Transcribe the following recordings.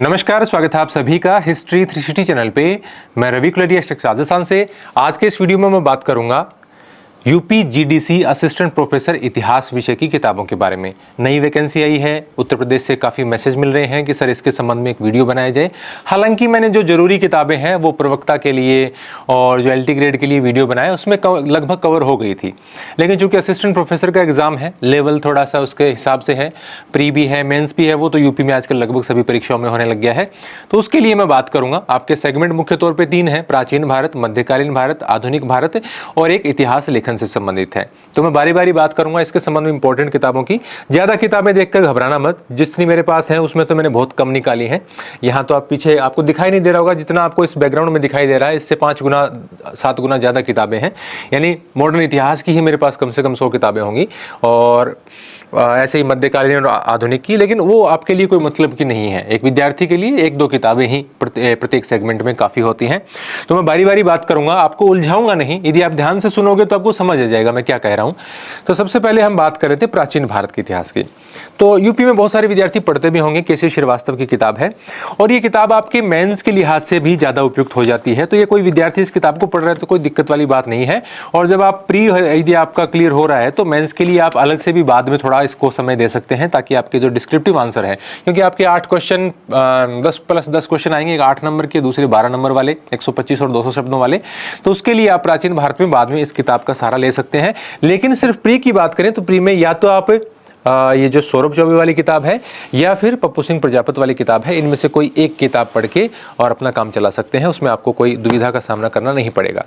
नमस्कार, स्वागत है आप सभी का हिस्ट्री 360 चैनल पे। मैं रवि कुलरिया राजस्थान से। आज के इस वीडियो में मैं बात करूंगा यूपी जीडीसी असिस्टेंट प्रोफेसर इतिहास विषय की किताबों के बारे में। नई वैकेंसी आई है, उत्तर प्रदेश से काफ़ी मैसेज मिल रहे हैं कि सर इसके संबंध में एक वीडियो बनाया जाए। हालांकि मैंने जो जरूरी किताबें हैं वो प्रवक्ता के लिए और जो एलटी ग्रेड के लिए वीडियो बनाया उसमें लगभग कवर हो गई थी। लेकिन चूंकि असिस्टेंट प्रोफेसर का एग्जाम है, लेवल थोड़ा सा उसके हिसाब से है, प्री भी है, मेन्स भी है, वो तो यूपी में आजकल लगभग सभी परीक्षाओं में होने लग गया है। तो उसके लिए मैं बात करूंगा। आपके सेगमेंट मुख्य तौर पर 3 है: प्राचीन भारत, मध्यकालीन भारत, आधुनिक भारत, और एक इतिहास लेखन से संबंधित है। तो मैं बारी बारी बात करूंगा इसके संबंध में इंपॉर्टेंट किताबों की। ज्यादा किताबें देखकर घबराना मत, जितनी मेरे पास है उसमें तो मैंने बहुत कम निकाली है। यहाँ तो आप पीछे आपको दिखाई नहीं दे रहा होगा, जितना आपको इस बैकग्राउंड में दिखाई दे रहा है इससे 5 गुना 7 गुना ज्यादा किताबें हैं। यानी मॉडर्न इतिहास की ही मेरे पास कम से कम 100 किताबें होंगी, और ऐसे ही मध्यकालीन और आधुनिक की। लेकिन वो आपके लिए कोई मतलब की नहीं है। एक विद्यार्थी के लिए 1-2 किताबें ही प्रत्येक सेगमेंट में काफ़ी होती हैं। तो मैं बारी बारी बात करूंगा, आपको उलझाऊंगा नहीं। यदि आप ध्यान से सुनोगे तो आपको समझ आ जाएगा मैं क्या कह रहा हूं। तो सबसे पहले हम बात कर रहे थे प्राचीन भारत के इतिहास की। तो यूपी में बहुत सारे विद्यार्थी पढ़ते भी होंगे। केशव श्रीवास्तव की किताब है, और ये किताब आपके मेंस के लिहाज से भी ज़्यादा उपयुक्त हो जाती है। तो ये कोई विद्यार्थी इस किताब को पढ़ रहा है तो कोई दिक्कत वाली बात नहीं है। और जब आप प्री यदि आपका क्लियर हो रहा है तो मेंस के लिए आप अलग से भी बाद में थोड़ा इसको समय दे सकते हैं, ताकि आपके जो डिस्क्रिप्टिव आंसर है, क्योंकि आपके 8 क्वेश्चन 10 + 10 क्वेश्चन आएंगे, एक 8 नंबर के, दूसरे 12 नंबर वाले, 125 और 200 शब्दों वाले। तो उसके लिए आप प्राचीन भारत में बाद में इस किताब का सहारा ले सकते हैं। लेकिन सिर्फ प्री की बात करें तो प्री में या तो आप ये जो सौरभ चौबे वाली किताब है या फिर पप्पू सिंह प्रजापत वाली किताब है, इनमें से कोई एक किताब पढ़ के और अपना काम चला सकते हैं। उसमें आपको कोई दुविधा का सामना करना नहीं पड़ेगा।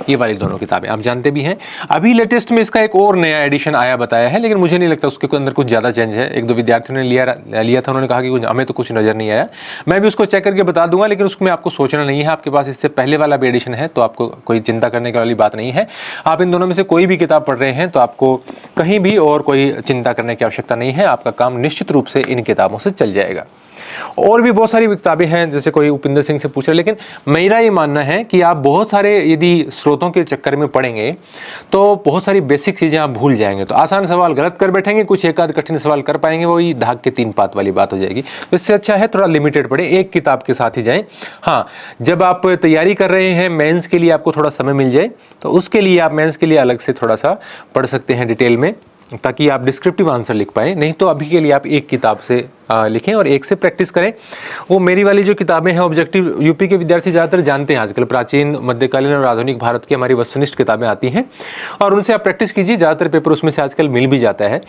ये वाली दोनों किताबें आप जानते भी हैं। अभी लेटेस्ट में इसका एक और नया एडिशन आया बताया है, लेकिन मुझे नहीं लगता उसके अंदर कुछ ज़्यादा चेंज है। 1-2 विद्यार्थियों ने लिया था, उन्होंने कहा कि हमें तो कुछ नज़र नहीं आया। मैं भी उसको चेक करके बता दूंगा, लेकिन उसमें आपको सोचना नहीं है। आपके पास इससे पहले वाला भी एडिशन है, तो आपको कोई चिंता करने वाली बात नहीं है। आप इन दोनों में से कोई भी किताब पढ़ रहे हैं तो आपको कहीं भी और कोई चिंता करने की आवश्यकता नहीं है। आपका काम निश्चित रूप से इन किताबों से चल जाएगा। और भी बहुत सारी किताबें हैं, जैसे कोई उपिंदर सिंह से पूछ रहे, लेकिन मेरा ये मानना है कि आप बहुत सारे यदि स्रोतों के चक्कर में पढ़ेंगे तो बहुत सारी बेसिक चीज़ें आप भूल जाएंगे। तो आसान सवाल गलत कर बैठेंगे, कुछ एक आध कठिन सवाल कर पाएंगे, वही धाग के 3 पात वाली बात हो जाएगी। तो इससे अच्छा है थोड़ा लिमिटेड पढ़े, एक किताब के साथ ही जाएं। हाँ, जब आप तैयारी कर रहे हैं मेंस के लिए, आपको थोड़ा समय मिल जाए तो उसके लिए आप मेंस के लिए अलग से थोड़ा सा पढ़ सकते हैं डिटेल में, ताकि आप डिस्क्रिप्टिव आंसर लिख पाए। नहीं तो अभी के लिए आप एक किताब से लिखें और एक से प्रैक्टिस करें। वो मेरी वाली जो किताबें हैं ऑब्जेक्टिव, यूपी के विद्यार्थी ज़्यादातर जानते हैं आजकल, प्राचीन, मध्यकालीन और आधुनिक भारत की हमारी वस्तुनिष्ठ किताबें आती हैं, और उनसे आप प्रैक्टिस कीजिए। ज़्यादातर पेपर उसमें से आजकल मिल भी जाता है।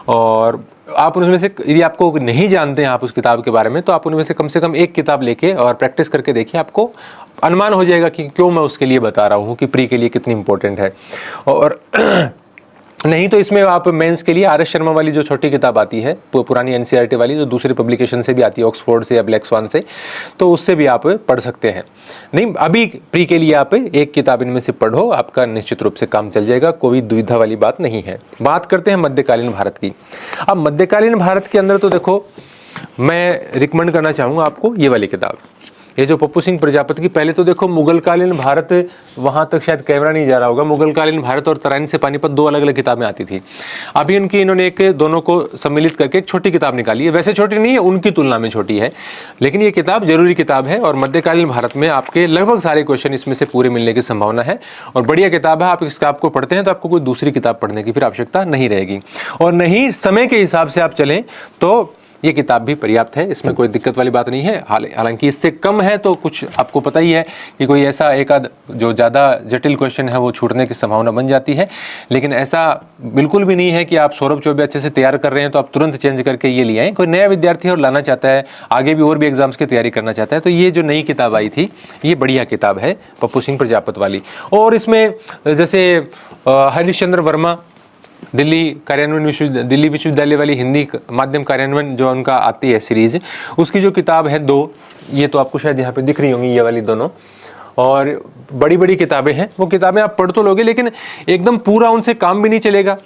और आप उनमें से यदि आपको नहीं जानते हैं आप उस किताब के बारे में, तो आप उनमें से कम एक किताब लेके और प्रैक्टिस करके देखिए। आपको अनुमान हो जाएगा कि क्यों मैं उसके लिए बता रहा हूँ कि प्री के लिए कितनी इंपॉर्टेंट है। और नहीं तो इसमें आप मेंस के लिए RS शर्मा वाली जो छोटी किताब आती है, पुरानी NCERT वाली, जो दूसरी पब्लिकेशन से भी आती है, ऑक्सफोर्ड से या ब्लैक स्वान से, तो उससे भी आप पढ़ सकते हैं। नहीं, अभी प्री के लिए आप एक किताब इनमें से पढ़ो, आपका निश्चित रूप से काम चल जाएगा। कोई दुविधा वाली बात नहीं है। बात करते हैं मध्यकालीन भारत की। अब मध्यकालीन भारत के अंदर तो देखो, मैं रिकमेंड करना चाहूँगा आपको ये वाली किताब, ये जो पप्पू सिंह प्रजापति की। पहले तो देखो, मुगलकालीन भारत, वहाँ तक शायद कैमरा नहीं जा रहा होगा, मुगलकालीन भारत और तराइन से पानीपत 2 अलग-अलग किताबें आती थी। अभी उनकी इन्होंने दोनों को सम्मिलित करके एक छोटी किताब निकाली है। वैसे छोटी नहीं है, उनकी तुलना में छोटी है, लेकिन ये किताब जरूरी किताब है। और मध्यकालीन भारत में आपके लगभग सारे क्वेश्चन इसमें से पूरे मिलने की संभावना है, और बढ़िया किताब है। आप इस किताब को पढ़ते हैं तो आपको कोई दूसरी किताब पढ़ने की फिर आवश्यकता नहीं रहेगी। और नहीं, समय के हिसाब से आप चलें तो ये किताब भी पर्याप्त है, इसमें कोई दिक्कत वाली बात नहीं है। हालांकि इससे कम है तो कुछ आपको पता ही है कि कोई ऐसा एक आध जो ज़्यादा जटिल क्वेश्चन है वो छूटने की संभावना बन जाती है। लेकिन ऐसा बिल्कुल भी नहीं है कि आप सौरभ चौबे अच्छे से तैयार कर रहे हैं तो आप तुरंत चेंज करके ये ले आएँ। कोई नया विद्यार्थी और लाना चाहता है, आगे भी और भी एग्जाम्स की तैयारी करना चाहता है, तो ये जो नई किताब आई थी ये बढ़िया किताब है, पप्पू सिंह प्रजापत वाली। और इसमें जैसे हरीशचंद्र वर्मा, दिल्ली विश्वविद्यालय वाली हिंदी माध्यम कार्यान्वयन जो उनका आती है सीरीज, उसकी जो किताब है 2, ये तो आपको शायद यहाँ पे दिख रही होंगी, ये वाली दोनों। और बड़ी बड़ी किताबें हैं, वो किताबें आप पढ़ तो लोगे, लेकिन एकदम पूरा उनसे काम भी नहीं चलेगा,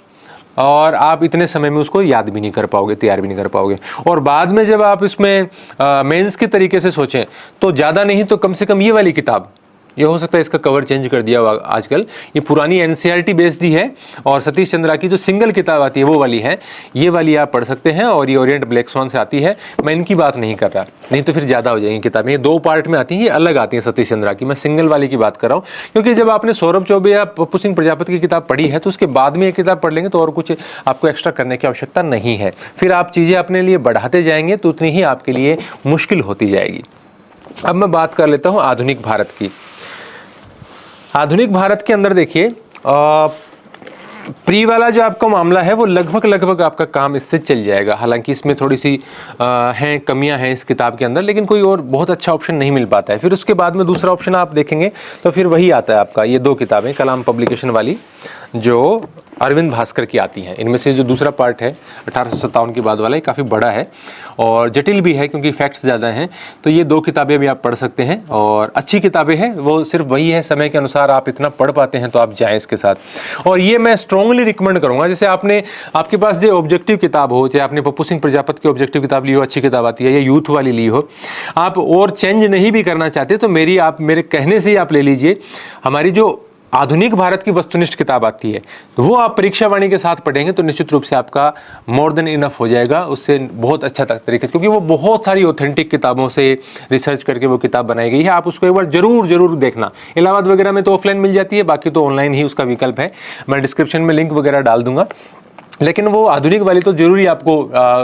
और आप इतने समय में उसको याद भी नहीं कर पाओगे, तैयार भी नहीं कर पाओगे। और बाद में जब आप इसमें मेंस के तरीके से सोचें तो ज़्यादा नहीं तो कम से कम ये वाली किताब ये हो सकता है इसका कवर चेंज कर दिया हुआ आजकल। ये पुरानी एनसीईआरटी बेस्ड ही है और सतीश चंद्रा की जो सिंगल किताब आती है वो वाली है, ये वाली आप पढ़ सकते हैं। और ये ओरिएंट ब्लैक स्वान से आती है। मैं इनकी बात नहीं कर रहा, नहीं तो फिर ज़्यादा हो जाएंगी किताबें। ये 2 पार्ट में आती हैं, ये अलग आती हैं सतीश चंद्रा की। मैं सिंगल वाली की बात कर रहा हूँ, क्योंकि जब आपने सौरभ चौबे या पप्पू सिंह प्रजापति की किताब पढ़ी है तो उसके बाद में ये किताब पढ़ लेंगे तो और कुछ आपको एक्स्ट्रा करने की आवश्यकता नहीं है। फिर आप चीज़ें अपने लिए बढ़ाते जाएंगे तो उतनी ही आपके लिए मुश्किल होती जाएगी। अब मैं बात कर लेता हूँ आधुनिक भारत की। आधुनिक भारत के अंदर देखिए प्री वाला जो आपका मामला है वो लगभग आपका काम इससे चल जाएगा। हालांकि इसमें थोड़ी सी हैं कमियां हैं इस किताब के अंदर, लेकिन कोई और बहुत अच्छा ऑप्शन नहीं मिल पाता है। फिर उसके बाद में दूसरा ऑप्शन आप देखेंगे तो फिर वही आता है आपका ये 2 किताबें कलाम पब्लिकेशन वाली जो अरविंद भास्कर की आती हैं। इनमें से जो दूसरा पार्ट है 1857 के बाद वाला, ये काफ़ी बड़ा है और जटिल भी है क्योंकि फैक्ट्स ज़्यादा हैं। तो ये 2 किताबें भी आप पढ़ सकते हैं और अच्छी किताबें हैं। वो सिर्फ वही है, समय के अनुसार आप इतना पढ़ पाते हैं तो आप जाएं इसके साथ। और ये मैं स्ट्रांगली रिकमेंड करूँगा, जैसे आपके पास जो ऑब्जेक्टिव किताब हो, चाहे आपने पप्पू सिंह प्रजापति की ऑब्जेक्टिव किताब ली हो, अच्छी किताब आती है, या यूथ वाली ली हो, आप और चेंज नहीं भी करना चाहते तो मेरे कहने से ही आप ले लीजिए हमारी जो आधुनिक भारत की वस्तुनिष्ठ किताब आती है, तो वो आप परीक्षा वाणी के साथ पढ़ेंगे तो निश्चित रूप से आपका मोर देन इनफ हो जाएगा। उससे बहुत अच्छा तरीके से, क्योंकि वो बहुत सारी ऑथेंटिक किताबों से रिसर्च करके वो किताब बनाई गई है। आप उसको एक बार जरूर देखना। इलाहाबाद वगैरह में तो ऑफलाइन मिल जाती है, बाकी तो ऑनलाइन ही उसका विकल्प है। मैं डिस्क्रिप्शन में लिंक वगैरह डाल दूंगा। लेकिन वो आधुनिक वाली तो जरूरी आपको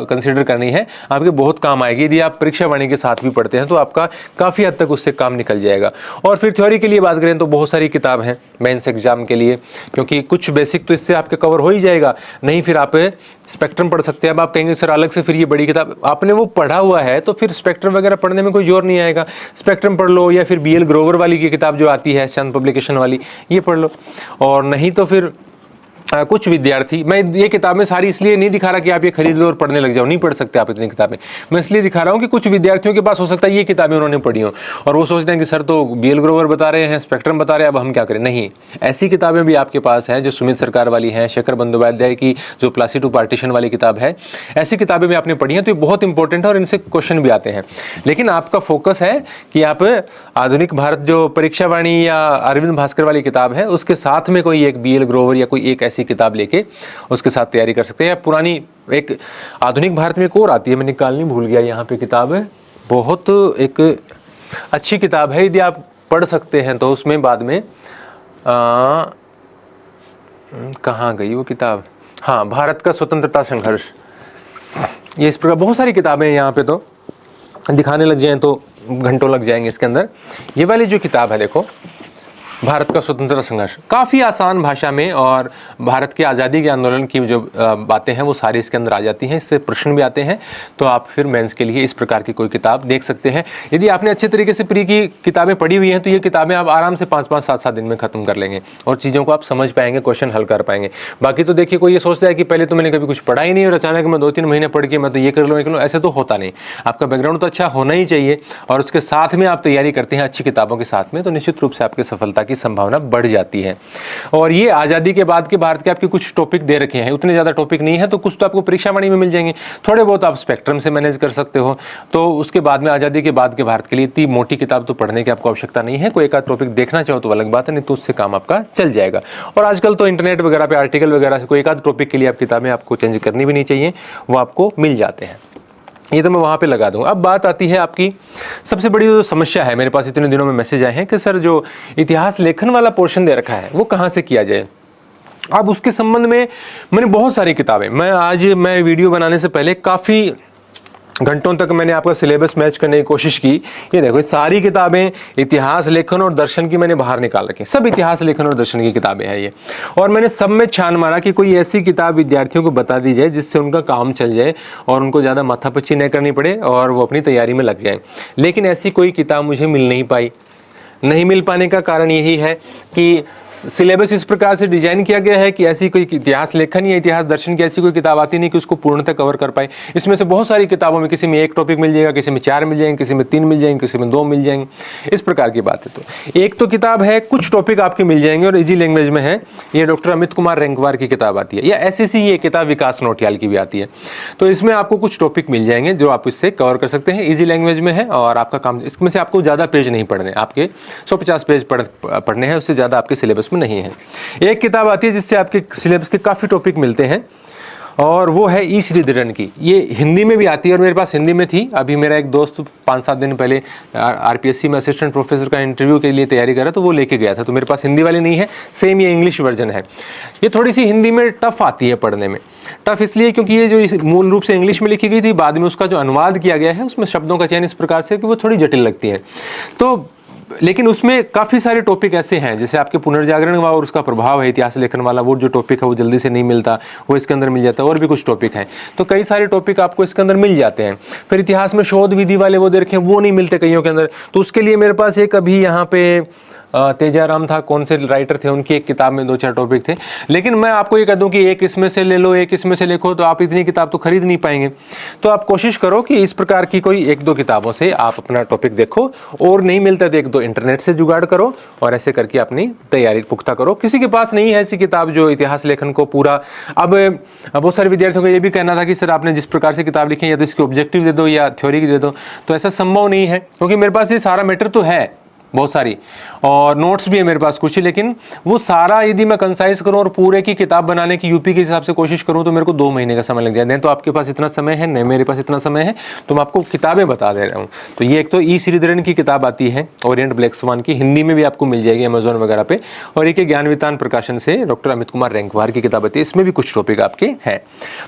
कंसीडर करनी है, आपके बहुत काम आएगी। यदि आप परीक्षा वाणी के साथ भी पढ़ते हैं तो आपका काफ़ी हद तक उससे काम निकल जाएगा। और फिर थ्योरी के लिए बात करें तो बहुत सारी किताब हैं मेंस एग्जाम के लिए, क्योंकि कुछ बेसिक तो इससे आपके कवर हो ही जाएगा। नहीं फिर आप स्पेक्ट्रम पढ़ सकते हैं। अब आप कहेंगे सर अलग से फिर ये बड़ी किताब, आपने वो पढ़ा हुआ है तो फिर स्पेक्ट्रम वगैरह पढ़ने में कोई जोर नहीं आएगा। स्पेक्ट्रम पढ़ लो, या फिर BL ग्रोवर वाली की किताब जो आती है चंद पब्लिकेशन वाली, ये पढ़ लो। और नहीं तो फिर कुछ विद्यार्थी, मैं ये किताबें सारी इसलिए नहीं दिखा रहा कि आप ये खरीद लो और पढ़ने लग जाओ, नहीं पढ़ सकते आप इतनी किताबें। मैं इसलिए दिखा रहा हूँ कि कुछ विद्यार्थियों के पास हो सकता है ये किताबें उन्होंने पढ़ी हो और वो सोचते हैं कि सर तो BL ग्रोवर बता रहे हैं, स्पेक्ट्रम बता रहे हैं, अब हम क्या करें। नहीं, ऐसी किताबें भी आपके पास हैं जो सुमित सरकार वाली हैं, शेखर बंदोपाध्याय की जो प्लासी टू पार्टीशन वाली किताब है, ऐसी किताबें भी आपने पढ़ी हैं तो ये बहुत इंपॉर्टेंट है और इनसे क्वेश्चन भी आते हैं। लेकिन आपका फोकस है कि आप आधुनिक भारत जो परीक्षा वाणी या अरविंद भास्कर वाली किताब है उसके साथ में कोई एक BL ग्रोवर या कोई एक ऐसी किताब लेके उसके साथ तैयारी कर सकते हैं। या पुरानी एक आधुनिक भारत में एक और आती है, मैं निकालनी भूल गया यहाँ पे किताब है, बहुत एक अच्छी किताब है, यदि आप पढ़ सकते हैं तो उसमें बाद में कहाँ गई वो किताब, हाँ, भारत का स्वतंत्रता संघर्ष। ये इस प्रकार बहुत सारी किताबें हैं, यहाँ पे तो दिखाने लग जाएं तो घंटों लग जाएंगे इसके अंदर। ये वाली जो किताब है देखो, भारत का स्वतंत्रता संघर्ष, काफ़ी आसान भाषा में और भारत के आज़ादी के आंदोलन की जो बातें हैं वो सारी इसके अंदर आ जाती हैं। इससे प्रश्न भी आते हैं, तो आप फिर मेंस के लिए इस प्रकार की कोई किताब देख सकते हैं। यदि आपने अच्छे तरीके से प्री की किताबें पढ़ी हुई हैं तो ये किताबें आप आराम से 5-5, 7-7 दिन में ख़त्म कर लेंगे और चीज़ों को आप समझ पाएंगे, क्वेश्चन हल कर पाएंगे। बाकी तो देखिए कोई ये सोचता है कि पहले तो मैंने कभी कुछ पढ़ा ही नहीं और अचानक मैं 2-3 महीने पढ़ के मैं तो ये कर लूँ, ऐसे तो होता नहीं। आपका बैकग्राउंड तो अच्छा होना ही चाहिए और उसके साथ में आप तैयारी करते हैं अच्छी किताबों के साथ में, तो निश्चित रूप से आपकी सफलता की संभावना बढ़ जाती है। और ये आज़ादी के बाद के भारत के आपके कुछ टॉपिक दे रखे हैं, उतने ज़्यादा टॉपिक नहीं है, तो कुछ तो आपको परीक्षा वाणी में मिल जाएंगे, थोड़े बहुत आप स्पेक्ट्रम से मैनेज कर सकते हो। तो उसके बाद में आज़ादी के बाद के भारत के लिए इतनी मोटी किताब तो पढ़ने की आपको आवश्यकता नहीं है। कोई एक आध टॉपिक देखना चाहो तो अलग बात है, नहीं तो उससे काम आपका चल जाएगा। और आजकल तो इंटरनेट वगैरह पे आर्टिकल वगैरह से कोई एक आध टॉपिक के लिए आप किताबें आपको चेंज करनी भी नहीं चाहिए, वो आपको मिल जाते हैं। ये तो मैं वहाँ पे लगा दूँगा। अब बात आती है आपकी सबसे बड़ी जो समस्या है, मेरे पास इतने दिनों में मैसेज आए हैं कि सर जो इतिहास लेखन वाला पोर्शन दे रखा है वो कहाँ से किया जाए। अब उसके संबंध में मैंने बहुत सारी किताबें, मैं वीडियो बनाने से पहले काफ़ी घंटों तक मैंने आपका सिलेबस मैच करने की कोशिश की। ये देखो, ये सारी किताबें इतिहास लेखन और दर्शन की मैंने बाहर निकाल रखी, सब इतिहास लेखन और दर्शन की किताबें हैं ये। और मैंने सब में छान मारा कि कोई ऐसी किताब विद्यार्थियों को बता दी जाए जिससे उनका काम चल जाए और उनको ज़्यादा माथापच्ची नहीं करनी पड़े और वो अपनी तैयारी में लग जाए। लेकिन ऐसी कोई किताब मुझे मिल नहीं पाई। नहीं मिल पाने का कारण यही है कि सिलेबस इस प्रकार से डिजाइन किया गया है कि ऐसी कोई इतिहास लेखन या इतिहास दर्शन की ऐसी कोई किताब आती नहीं कि उसको पूर्णतः कवर कर पाए। इसमें से बहुत सारी किताबों में किसी में एक टॉपिक मिल जाएगा, किसी में 4 मिल जाएंगे, किसी में 3 मिल जाएंगे, किसी में 2 मिल जाएंगे, इस प्रकार की बात है। तो एक तो किताब है, कुछ टॉपिक आपके मिल जाएंगे और इजी लैंग्वेज में है। ये डॉक्टर अमित कुमार रेंकवार की किताब आती है, या एसएससी ये किताब विकास नौटियाल की भी आती है। तो इसमें आपको कुछ टॉपिक मिल जाएंगे जो आप इससे कवर कर सकते हैं, इजी लैंग्वेज में है और आपका काम, इसमें से आपको ज़्यादा पेज नहीं पढ़ने, आपके 150 पेज पढ़ने हैं, उससे ज़्यादा आपके सिलेबस में नहीं है। एक किताब आती है जिससे आपके सिलेबस के काफ़ी टॉपिक मिलते हैं और वो है ई श्रीधरन की। ये हिंदी में भी आती है और मेरे पास हिंदी में थी। अभी मेरा एक दोस्त 5-7 दिन पहले आरपीएससी में असिस्टेंट प्रोफेसर का इंटरव्यू के लिए तैयारी करा तो वो लेके गया था, तो मेरे पास हिंदी वाली नहीं है, सेम ये इंग्लिश वर्जन है। ये थोड़ी सी हिंदी में टफ आती है पढ़ने में। टफ इसलिए क्योंकि ये जो मूल रूप से इंग्लिश में लिखी गई थी, बाद में उसका जो अनुवाद किया गया है उसमें शब्दों का चयन इस प्रकार से कि वो थोड़ी जटिल लगती है। तो लेकिन उसमें काफ़ी सारे टॉपिक ऐसे हैं, जैसे आपके पुनर्जागरण और उसका प्रभाव है, इतिहास लेखन वाला वो जो टॉपिक है वो जल्दी से नहीं मिलता, वो इसके अंदर मिल जाता है। और भी कुछ टॉपिक हैं, तो कई सारे टॉपिक आपको इसके अंदर मिल जाते हैं। फिर इतिहास में शोध विधि वाले वो देखें, वो नहीं मिलते कईयों के अंदर। तो उसके लिए मेरे पास एक अभी यहाँ पे तेजाराम था, कौन से राइटर थे, उनकी एक किताब में 2-4 टॉपिक थे। लेकिन मैं आपको ये कह दूं कि एक इसमें से ले लो, एक इसमें से लिखो, तो आप इतनी किताब तो खरीद नहीं पाएंगे। तो आप कोशिश करो कि इस प्रकार की कोई 1-2 किताबों से आप अपना टॉपिक देखो, और नहीं मिलता तो 1-2 इंटरनेट से जुगाड़ करो और ऐसे करके अपनी तैयारी पुख्ता करो। किसी के पास नहीं है ऐसी किताब जो इतिहास लेखन को पूरा, अब बहुत सारे विद्यार्थियों को ये भी कहना था कि सर आपने जिस प्रकार से किताब लिखी है या तो इसके ऑब्जेक्टिव दे दो या थ्योरी दे दो, तो ऐसा संभव नहीं है क्योंकि मेरे पास ये सारा मैटर तो है बहुत सारी, और नोट्स भी है मेरे पास कुछ ही। लेकिन वो सारा यदि मैं कंसाइज करूं और पूरे की किताब बनाने की यूपी के हिसाब से कोशिश करूं तो मेरे को 2 महीने का समय लग जाए। तो आपके पास इतना समय है नहीं, मेरे पास इतना समय है, तो मैं आपको किताबें बता दे रहा हूं। तो ये एक तो ई श्रीधरन की किताब आती है, ओरिएंट ब्लैक स्वान की, हिंदी में भी आपको मिल जाएगी अमेजोन वगैरह पे। और एक ज्ञानवितान प्रकाशन से डॉक्टर अमित कुमार रेंकवार की किताब आती है, इसमें भी कुछ टॉपिक आपके हैं।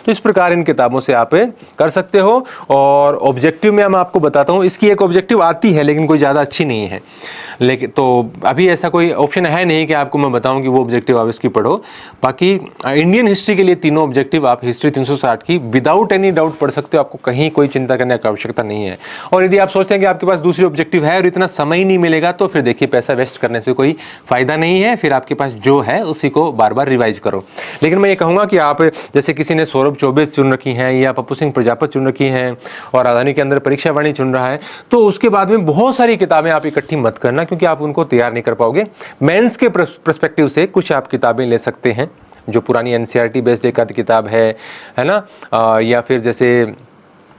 तो इस प्रकार इन किताबों से आप कर सकते हो। और ऑब्जेक्टिव में मैं आपको बताता हूँ, इसकी एक ऑब्जेक्टिव आती है लेकिन कोई ज़्यादा अच्छी नहीं है। लेकिन तो अभी ऐसा कोई ऑप्शन है नहीं कि आपको मैं बताऊं कि वो ऑब्जेक्टिव आप इसकी पढ़ो। बाकी इंडियन हिस्ट्री के लिए तीनों ऑब्जेक्टिव आप हिस्ट्री 360 की विदाउट एनी डाउट पढ़ सकते हो, आपको कहीं कोई चिंता करने की आवश्यकता नहीं है। और यदि आप सोचते हैं कि आपके पास दूसरी ऑब्जेक्टिव है और इतना समय ही नहीं मिलेगा, तो फिर देखिए पैसा वेस्ट करने से कोई फायदा नहीं है। फिर आपके पास जो है उसी को बार बार रिवाइज करो। लेकिन मैं ये कहूँगा कि आप, जैसे किसी ने सौरभ चौबे चुन रखी हैं या पप्पू सिंह प्रजापत चुन रखी हैं और राजधानी के अंदर परीक्षा वाणी चुन रहा है, तो उसके बाद में बहुत सारी किताबें आप इकट्ठी मत करना, क्योंकि आप उनको तैयार नहीं कर पाओगे। मेंस के पर्सपेक्टिव से कुछ आप किताबें ले सकते हैं, जो पुरानी एनसीईआरटी बेस्ड एक आध किताब है ना, या फिर जैसे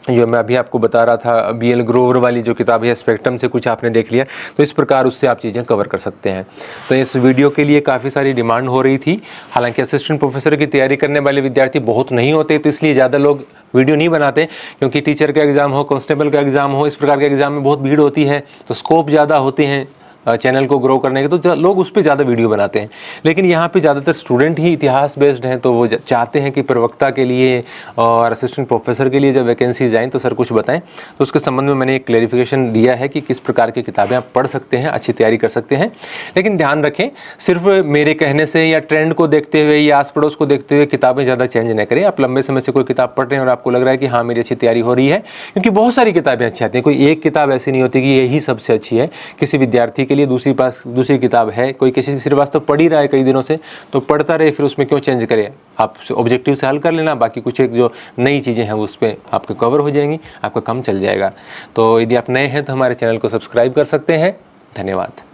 जो मैं अभी आपको बता रहा था बीएल ग्रोवर वाली जो किताब है, स्पेक्ट्रम से कुछ आपने देख लिया, तो इस प्रकार उससे आप चीज़ें कवर कर सकते हैं। तो इस वीडियो के लिए काफ़ी सारी डिमांड हो रही थी। हालांकि असिस्टेंट प्रोफेसर की तैयारी करने वाले विद्यार्थी बहुत नहीं होते, तो इसलिए ज़्यादा लोग वीडियो नहीं बनाते, क्योंकि टीचर का एग्ज़ाम हो, कांस्टेबल का एग्ज़ाम हो, इस प्रकार के एग्ज़ाम में बहुत भीड़ होती है, तो स्कोप ज़्यादा होते हैं चैनल को ग्रो करने के, तो लोग उस पर ज़्यादा वीडियो बनाते हैं। लेकिन यहाँ पे ज़्यादातर स्टूडेंट ही इतिहास बेस्ड हैं, तो वो चाहते हैं कि प्रवक्ता के लिए और असिस्टेंट प्रोफेसर के लिए जब वैकेंसीज आएँ तो सर कुछ बताएं। तो उसके संबंध में मैंने एक क्लैरिफिकेशन दिया है कि किस प्रकार की किताबें आप पढ़ सकते हैं, अच्छी तैयारी कर सकते हैं। लेकिन ध्यान रखें, सिर्फ मेरे कहने से या ट्रेंड को देखते हुए या आस पड़ोस को देखते हुए किताबें ज़्यादा चेंज न करें। आप लंबे समय से कोई किताब पढ़ रहे हैं और आपको लग रहा है कि हाँ मेरी अच्छी तैयारी हो रही है, क्योंकि बहुत सारी किताबें अच्छी आती हैं, कोई एक किताब ऐसी नहीं होती कि यही सबसे अच्छी है। किसी विद्यार्थी के लिए दूसरी किताब है, कोई किसी श्रीवास्तव पढ़ ही रहा है कई दिनों से, तो पढ़ता रहे, फिर उसमें क्यों चेंज करे। आप ऑब्जेक्टिव से हल कर लेना, बाकी कुछ एक जो नई चीज़ें हैं उस पर आपके कवर हो जाएंगी, आपका काम चल जाएगा। तो यदि आप नए हैं तो हमारे चैनल को सब्सक्राइब कर सकते हैं। धन्यवाद।